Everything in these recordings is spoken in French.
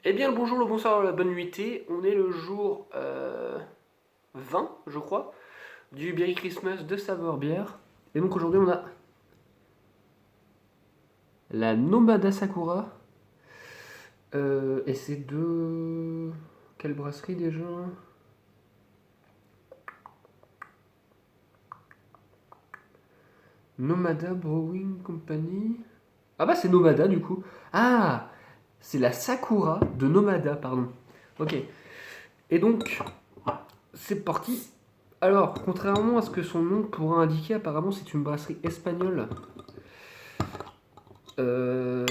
Eh bien, le bonjour, le bonsoir, la bonne nuitée. On est le jour 20, je crois, du Berry Christmas de Saveur Bière. Et donc aujourd'hui, on a la Nomada Sakura. Et c'est de. Quelle brasserie déjà? Nomada Brewing Company. Ah bah, c'est Nomada du coup. Ah, c'est la Sakura de Nomada, pardon. Ok. Et donc, c'est parti. Alors, contrairement à ce que son nom pourrait indiquer, apparemment c'est une brasserie espagnole. Euh,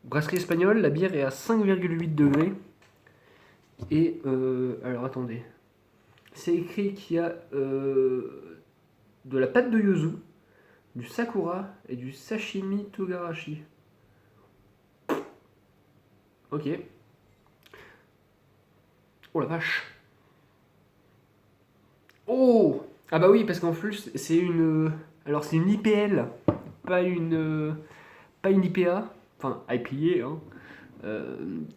Brasserie espagnole, la bière est à 5,8 degrés. Et alors attendez, c'est écrit qu'il y a de la pâte de yuzu, du sakura et du sashimi togarashi. Ok. Oh la vache. Oh. Ah bah oui, parce qu'en plus c'est une. Alors c'est une IPL, pas une. Pas une IPA, enfin IPA, hein.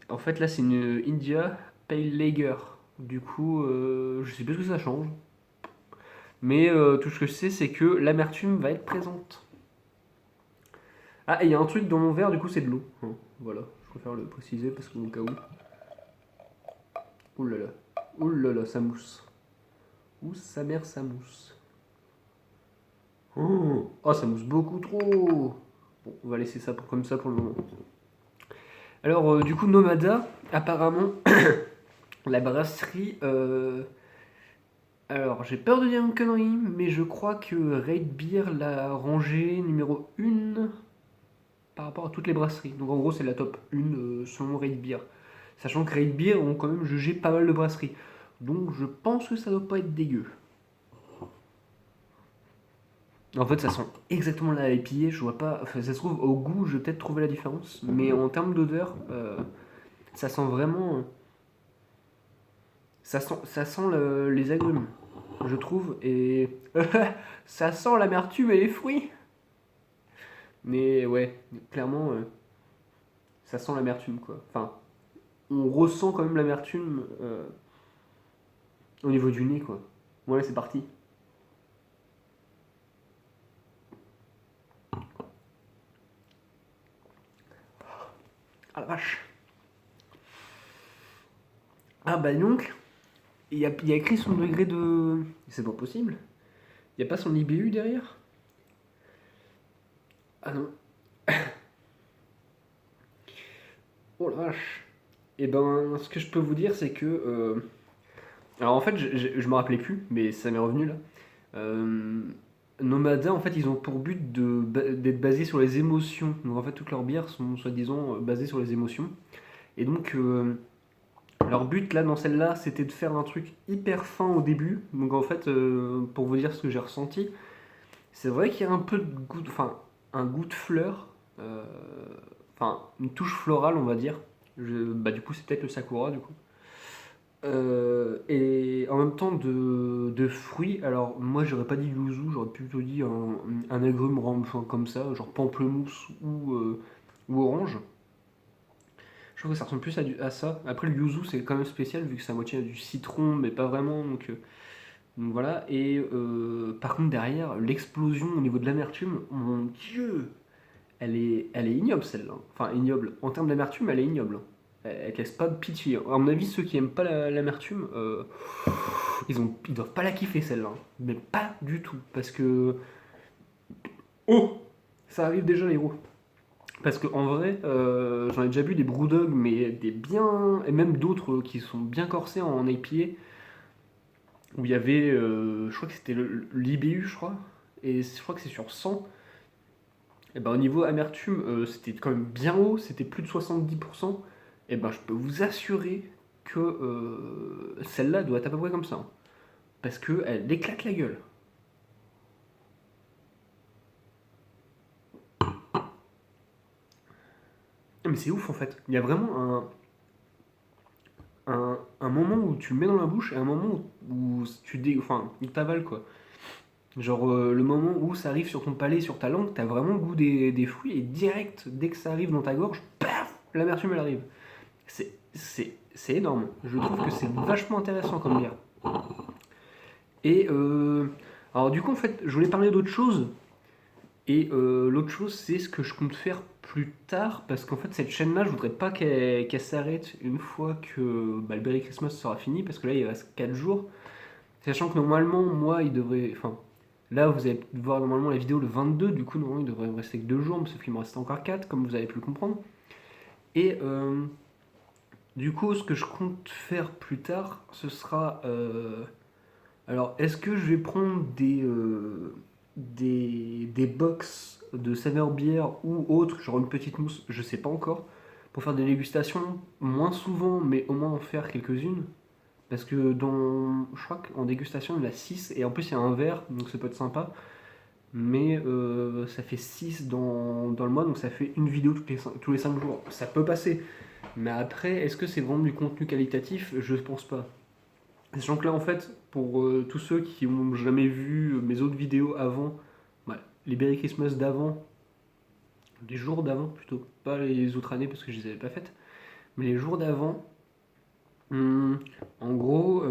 En fait là c'est une India Pale Lager. Du coup, je sais pas ce que ça change. Mais tout ce que je sais, c'est que l'amertume va être présente. Ah, et il y a un truc dans mon verre, du coup, c'est de l'eau. Hein, voilà, je préfère le préciser parce qu'au cas où. Ouh là là. Ouh là là, ça mousse. Ouh, sa mère, ça mousse. Oh, ça mousse beaucoup trop. Bon, on va laisser ça comme ça pour le moment. Alors, du coup, Nomada, apparemment, la brasserie. Alors, j'ai peur de dire une connerie, mais je crois que Raid Beer l'a rangé numéro 1 par rapport à toutes les brasseries. Donc en gros, c'est la top 1 selon Raid Beer. Sachant que Raid Beer ont quand même jugé pas mal de brasseries. Donc je pense que ça doit pas être dégueu. En fait, ça sent exactement la IPA, je vois pas. Enfin, ça se trouve, au goût, je vais peut-être trouver la différence. Mais en termes d'odeur, ça sent vraiment. Ça sent les agrumes, je trouve. Et. Ça sent l'amertume et les fruits. Mais ouais, clairement, ça sent l'amertume, quoi. Enfin, on ressent quand même l'amertume au niveau du nez, quoi. Ouais, c'est parti. Ah la vache. Ah bah donc, il y a écrit son degré de. C'est pas possible. Il y a pas son IBU derrière. Ah non. Oh la vache. Et ben, ce que je peux vous dire, c'est que. Alors en fait, je me rappelais plus, mais ça m'est revenu là. Euh, Nomada, en fait, ils ont pour but d'être basés sur les émotions. Donc en fait, toutes leurs bières sont soi-disant basées sur les émotions. Et donc, leur but là dans celle-là, c'était de faire un truc hyper fin au début. Donc en fait, pour vous dire ce que j'ai ressenti, c'est vrai qu'il y a un peu de goût, enfin un goût de fleur, euh, enfin une touche florale on va dire. Bah du coup c'est peut-être le sakura du coup. Et en même temps de fruits. Alors moi j'aurais pas dit yuzu, j'aurais plutôt dit un agrume enfin, comme ça, genre pamplemousse ou orange. Je trouve que ça ressemble plus à ça. Après, le yuzu, c'est quand même spécial vu que c'est à moitié du citron, mais pas vraiment. Donc voilà. Et par contre, derrière, l'explosion au niveau de l'amertume, mon dieu, elle est ignoble celle-là. Enfin, ignoble. En termes d'amertume, elle est ignoble. Elle te laisse pas de pitié. À mon avis, ceux qui aiment pas l'amertume, ils doivent pas la kiffer celle-là. Mais pas du tout. Parce que. Oh, ça arrive déjà, les héros. Parce qu'en vrai, j'en ai déjà bu des Brewdog, mais des bien. Et même d'autres qui sont bien corsés en IPA, où il y avait. Je crois que c'était l'IBU, je crois. Et je crois que c'est sur 100. Et ben au niveau amertume, c'était quand même bien haut, c'était plus de 70%. Et ben je peux vous assurer que celle-là doit être à peu près comme ça, hein. Parce qu'elle éclate la gueule. Mais c'est ouf en fait. Il y a vraiment un moment où tu le mets dans la bouche et un moment où enfin, il t'avale quoi. Genre le moment où ça arrive sur ton palais, sur ta langue, t'as vraiment le goût des fruits et direct, dès que ça arrive dans ta gorge, paf, l'amertume elle arrive. C'est énorme. Je trouve que c'est vachement intéressant comme bière. Et alors du coup en fait, je voulais parler d'autre chose. Et l'autre chose, c'est ce que je compte faire plus tard, parce qu'en fait, cette chaîne-là, je voudrais pas qu'elle s'arrête une fois que le Berry Christmas sera fini, parce que là, il reste 4 jours. Sachant que normalement, moi, il devrait. Enfin, là, vous allez voir normalement la vidéo le 22, du coup, normalement, il devrait me rester que 2 jours, mais sauf qu'il me reste encore 4, comme vous avez pu le comprendre. Et du coup, ce que je compte faire plus tard, ce sera. Alors, est-ce que je vais prendre des box de saveur bière ou autre, genre une petite mousse, je sais pas encore, pour faire des dégustations moins souvent, mais au moins en faire quelques-unes. Parce que je crois qu'en dégustation, il y en a 6, et en plus il y a un verre, donc ça peut être sympa. Mais ça fait 6 dans le mois, donc ça fait une vidéo tous les 5 jours. Ça peut passer. Mais après, est-ce que c'est vraiment du contenu qualitatif? Je pense pas. Sachant que là, en fait, pour tous ceux qui n'ont jamais vu mes autres vidéos avant, ouais, les Berry Christmas d'avant, les jours d'avant plutôt, pas les autres années parce que je les avais pas faites, mais les jours d'avant, hum, en gros,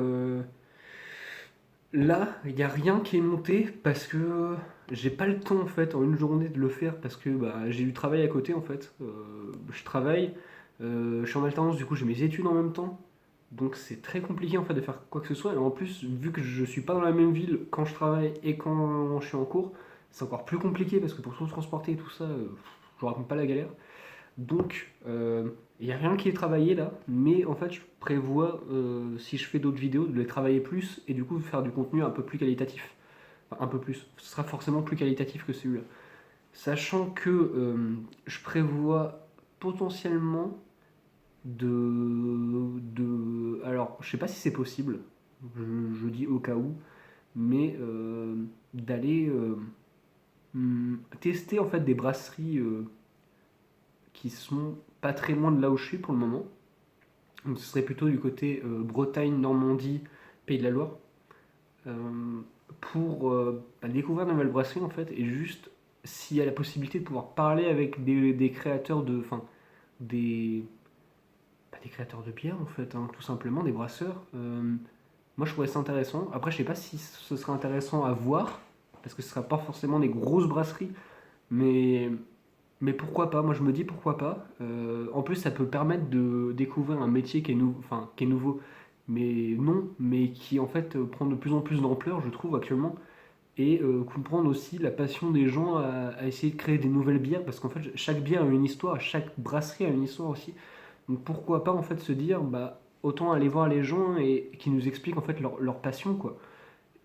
là, il n'y a rien qui est monté parce que j'ai pas le temps en fait en une journée de le faire parce que j'ai du travail à côté en fait. Je travaille, je suis en alternance, du coup j'ai mes études en même temps. Donc c'est très compliqué en fait de faire quoi que ce soit. Et en plus, vu que je suis pas dans la même ville quand je travaille et quand je suis en cours, c'est encore plus compliqué parce que pour tout transporter et tout ça, je vous raconte pas la galère. Donc il n'y a rien qui est travaillé là, mais en fait je prévois, si je fais d'autres vidéos, de les travailler plus et du coup de faire du contenu un peu plus qualitatif. Enfin, un peu plus. Ce sera forcément plus qualitatif que celui-là. Sachant que je prévois potentiellement alors, je sais pas si c'est possible, je dis au cas où, mais d'aller tester en fait des brasseries qui sont pas très loin de là où je suis pour le moment. Donc, ce serait plutôt du côté Bretagne, Normandie, Pays de la Loire, euh, pour découvrir de nouvelles brasseries en fait, et juste s'il y a la possibilité de pouvoir parler avec des créateurs enfin, des, des créateurs de bière en fait, hein, tout simplement, des brasseurs. Moi je trouvais ça intéressant. Après je sais pas si ce serait intéressant à voir, parce que ce ne sera pas forcément des grosses brasseries, mais, mais pourquoi pas, moi je me dis pourquoi pas. En plus ça peut permettre de découvrir un métier enfin, qui est nouveau, mais non, mais qui en fait prend de plus en plus d'ampleur je trouve actuellement. Et comprendre aussi la passion des gens à essayer de créer des nouvelles bières, parce qu'en fait chaque bière a une histoire, chaque brasserie a une histoire aussi. Donc pourquoi pas en fait se dire autant aller voir les gens et qui nous expliquent en fait leur passion quoi.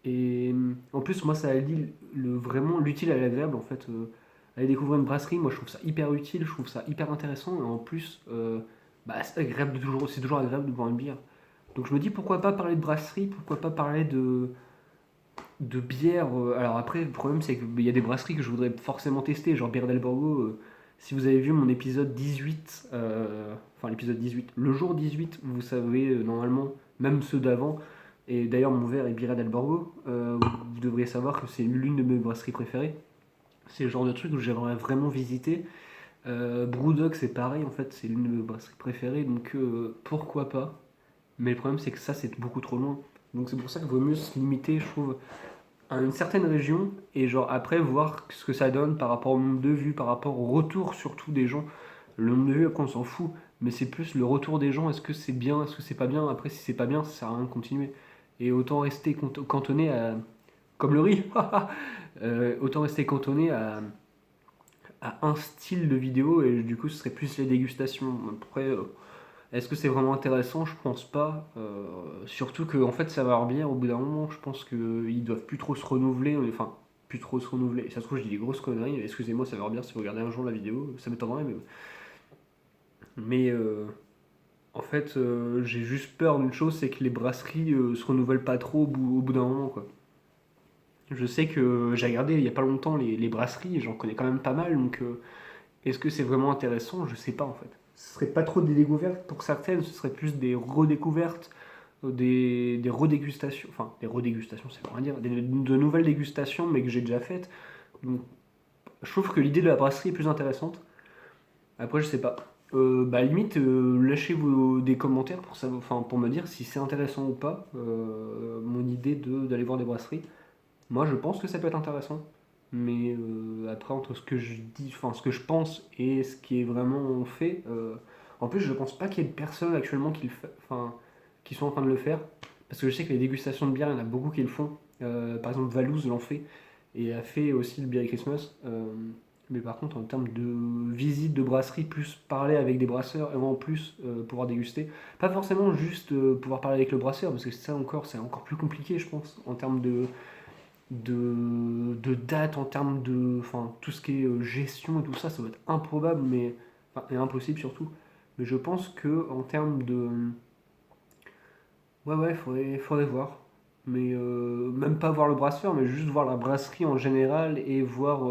Et en plus moi ça allie vraiment l'utile à l'agréable en fait. Aller découvrir une brasserie, moi je trouve ça hyper utile, je trouve ça hyper intéressant et en plus c'est toujours agréable de boire une bière. Donc je me dis pourquoi pas parler de brasserie, pourquoi pas parler de bière. Alors après le problème c'est qu'il y a des brasseries que je voudrais forcément tester, genre Birra del Borgo. Si vous avez vu mon épisode 18, enfin l'épisode 18, le jour 18, vous savez normalement, même ceux d'avant, et d'ailleurs mon verre est Birra del Borgo, vous devriez savoir que c'est l'une de mes brasseries préférées. C'est le genre de truc où j'aimerais vraiment visiter. Brewdog c'est pareil en fait, c'est l'une de mes brasseries préférées, donc pourquoi pas. Mais le problème c'est que ça c'est beaucoup trop loin. Donc c'est pour ça qu'il vaut mieux se limiter, je trouve, à une certaine région et genre après voir ce que ça donne par rapport au nombre de vues, par rapport au retour surtout des gens. Le nombre de vues, après on s'en fout, mais c'est plus le retour des gens. Est-ce que c'est bien, est-ce que c'est pas bien? Après, si c'est pas bien, ça sert à rien de continuer. Et autant rester cantonné à. Comme le riz, autant rester cantonné à un style de vidéo et du coup ce serait plus les dégustations. Après, est-ce que c'est vraiment intéressant? Je pense pas. Surtout que en fait, Savoir Bière, au bout d'un moment, je pense qu'ils doivent plus trop se renouveler. Enfin, plus trop se renouveler. Ça se trouve, je dis des grosses conneries. Excusez-moi, Savoir Bière, si vous regardez un jour la vidéo, ça m'étonnerait. Mais en fait, j'ai juste peur d'une chose, c'est que les brasseries se renouvellent pas trop au bout d'un moment, quoi. Je sais que j'ai regardé il y a pas longtemps les brasseries, j'en connais quand même pas mal, donc est-ce que c'est vraiment intéressant? Je sais pas en fait. Ce serait pas trop des découvertes pour certaines, ce serait plus des redécouvertes, des redégustations, enfin des redégustations, c'est pas rien dire, de nouvelles dégustations mais que j'ai déjà faites. Donc je trouve que l'idée de la brasserie est plus intéressante. Après je sais pas. Bah limite, lâchez des commentaires pour savoir, enfin, pour me dire si c'est intéressant ou pas, mon idée d'aller voir des brasseries. Moi, je pense que ça peut être intéressant. Mais après, entre ce que je dis, enfin, ce que je pense et ce qui est vraiment fait, en plus, je pense pas qu'il y ait de personnes actuellement enfin, qui sont en train de le faire. Parce que je sais que les dégustations de bière, il y en a beaucoup qui le font. Par exemple, Valouz l'en fait et a fait aussi le Beer Christmas. Mais par contre, en termes de visite de brasserie, plus parler avec des brasseurs et en plus pouvoir déguster. Pas forcément juste pouvoir parler avec le brasseur, parce que ça encore, c'est encore plus compliqué, je pense, en termes de date, en termes de. Enfin, tout ce qui est gestion et tout ça, ça va être improbable, mais. Enfin, et impossible surtout. Mais je pense que en termes de. Ouais, ouais, faudrait voir. Mais même pas voir le brasseur, mais juste voir la brasserie en général et voir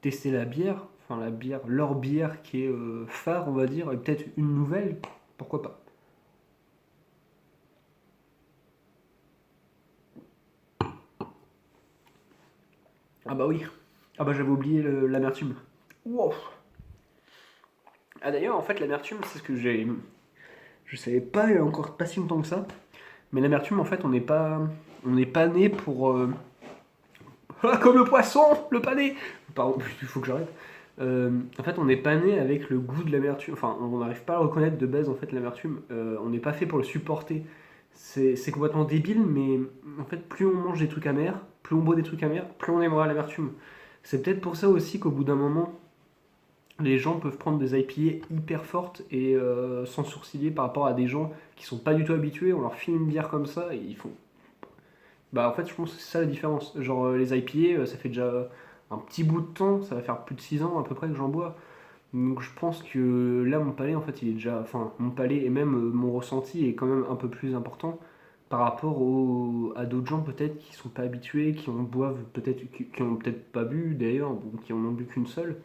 tester la bière. Enfin, la bière, leur bière qui est phare, on va dire, et peut-être une nouvelle, pourquoi pas. Ah bah oui. Ah bah j'avais oublié l'amertume. Wow. Ah d'ailleurs, en fait, l'amertume, c'est ce que j'ai. Je savais pas encore pas si longtemps que ça. Mais l'amertume, en fait, on n'est pas né pour. Ah, comme le poisson, le pané. Pardon, il faut que j'arrête. En fait, on n'est pas né avec le goût de l'amertume. Enfin, on n'arrive pas à reconnaître de base en fait l'amertume. On n'est pas fait pour le supporter. C'est complètement débile, mais en fait, plus on mange des trucs amers, plus on boit des trucs amers, plus on aimera l'amertume. C'est peut-être pour ça aussi qu'au bout d'un moment, les gens peuvent prendre des IPA hyper fortes et sans sourciller par rapport à des gens qui sont pas du tout habitués. On leur file une bière comme ça et ils font. Bah en fait, je pense que c'est ça la différence. Genre les IPA, ça fait déjà un petit bout de temps, ça va faire plus de 6 ans à peu près que j'en bois. Donc je pense que là, mon palais, en fait, il est déjà. Enfin, mon palais et même mon ressenti est quand même un peu plus important par rapport à d'autres gens peut-être qui sont pas habitués, qui en boivent peut-être, qui ont peut-être pas bu d'ailleurs, ou qui en ont bu qu'une seule.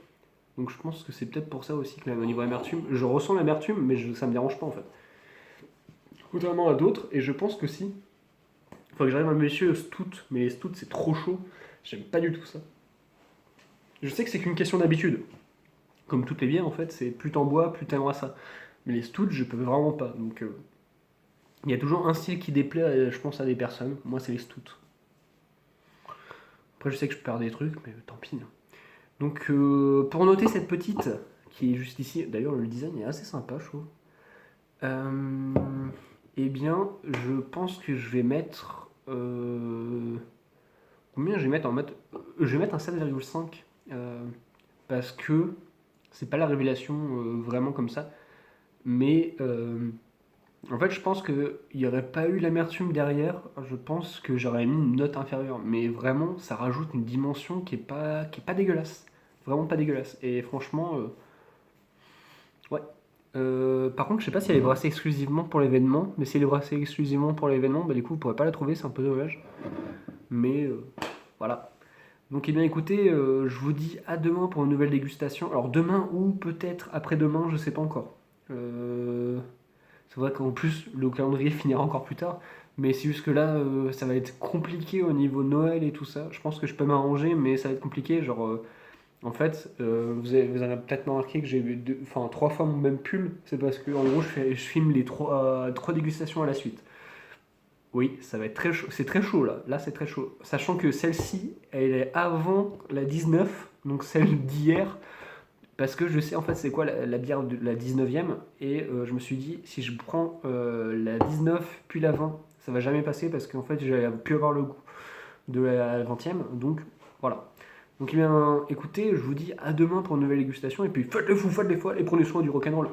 Donc je pense que c'est peut-être pour ça aussi que au niveau amertume, je ressens l'amertume, mais ça me dérange pas en fait. Contrairement à d'autres, et je pense que si. Faut que j'arrive à me méfier au stout, mais les stout c'est trop chaud. J'aime pas du tout ça. Je sais que c'est qu'une question d'habitude. Comme toutes les bières en fait, c'est plus t'en bois, plus t'aimeras ça. Mais les stouts, je peux vraiment pas. Donc il y a toujours un style qui déplaît, je pense, à des personnes. Moi, c'est les stouts. Après, je sais que je perds des trucs, mais tant pis. Donc pour noter cette petite qui est juste ici, d'ailleurs le design est assez sympa, je trouve. Euh, eh bien, je pense que je vais mettre. Combien je vais mettre en mode. Je vais mettre un 7,5 parce que c'est pas la révélation vraiment comme ça. Mais en fait, je pense qu'il n'y aurait pas eu l'amertume derrière. Je pense que j'aurais mis une note inférieure. Mais vraiment, ça rajoute une dimension qui est pas dégueulasse. Vraiment pas dégueulasse. Et franchement, ouais. Par contre, je sais pas si elle est brassée exclusivement pour l'événement. Mais si elle est brassée exclusivement pour l'événement, bah du coup, vous pourrez pas la trouver. C'est un peu dommage. Mais voilà. Donc, eh bien, écoutez, je vous dis à demain pour une nouvelle dégustation. Alors, demain ou peut-être après-demain, je sais pas encore. C'est vrai qu'en plus, le calendrier finira encore plus tard. Mais c'est juste que là, ça va être compliqué au niveau Noël et tout ça. Je pense que je peux m'arranger, mais ça va être compliqué. Genre, en fait, vous avez peut-être remarqué que j'ai eu enfin, 3 fois mon même pull. C'est parce que, en gros, je filme les trois dégustations à la suite. Oui, ça va être très chaud. C'est très chaud là. Là, c'est très chaud. Sachant que celle-ci, elle est avant la 19, donc celle d'hier. Parce que je sais en fait c'est quoi la bière de la 19e. Et je me suis dit, si je prends la 19 puis la 20, ça va jamais passer parce qu'en fait, j'allais plus avoir le goût de la 20e. Donc voilà. Donc eh bien, écoutez, je vous dis à demain pour une nouvelle dégustation. Et puis faites les fous, faites les folles et prenez soin du rock'n'roll.